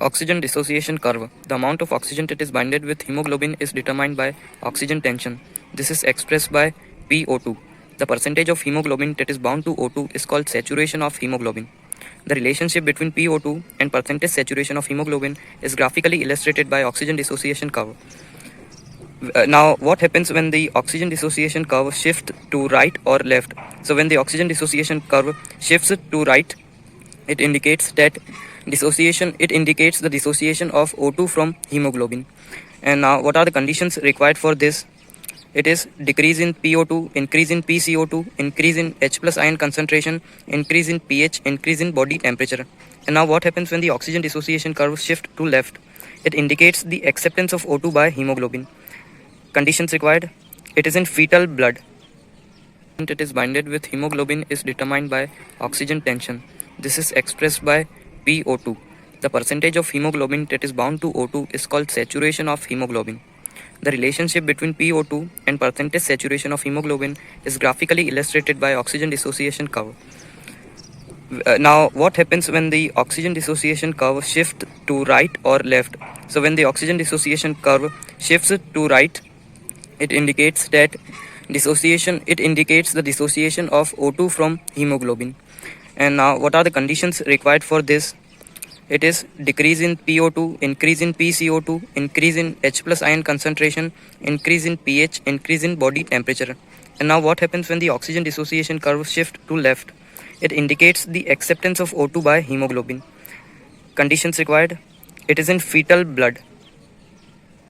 Oxygen dissociation curve. The amount of oxygen that is binded with hemoglobin is determined by oxygen tension. This is expressed by PO2. The percentage of hemoglobin that is bound to O2 is called saturation of hemoglobin. The relationship between PO2 and percentage saturation of hemoglobin is graphically illustrated by oxygen dissociation curve. Now, what happens when the oxygen dissociation curve shifts to right or left? So, when the oxygen dissociation curve shifts to right, it indicates that it indicates the dissociation of O2 from hemoglobin. And now, what are the conditions required for this? It is decrease in PO2, increase in PCO2, increase in H plus ion concentration, increase in pH, increase in body temperature. And now, what happens when the oxygen dissociation curve shifts to left? It indicates the acceptance of O2 by hemoglobin. Conditions required: it is in fetal blood. It is binded with hemoglobin is determined by oxygen tension. This is expressed by PO2. The percentage of hemoglobin that is bound to O2 is called saturation of hemoglobin. The relationship between PO2 and percentage saturation of hemoglobin is graphically illustrated by oxygen dissociation curve. Now, what happens when the oxygen dissociation curve shifts to right or left? So, when the oxygen dissociation curve shifts to right, it indicates that it indicates the dissociation of O2 from hemoglobin. And now, what are the conditions required for this? It is decrease in PO2, increase in PCO2, increase in H plus ion concentration, increase in pH, increase in body temperature. And now, what happens when the oxygen dissociation curve shifts to left? It indicates the acceptance of O2 by hemoglobin. Conditions required: it is in fetal blood.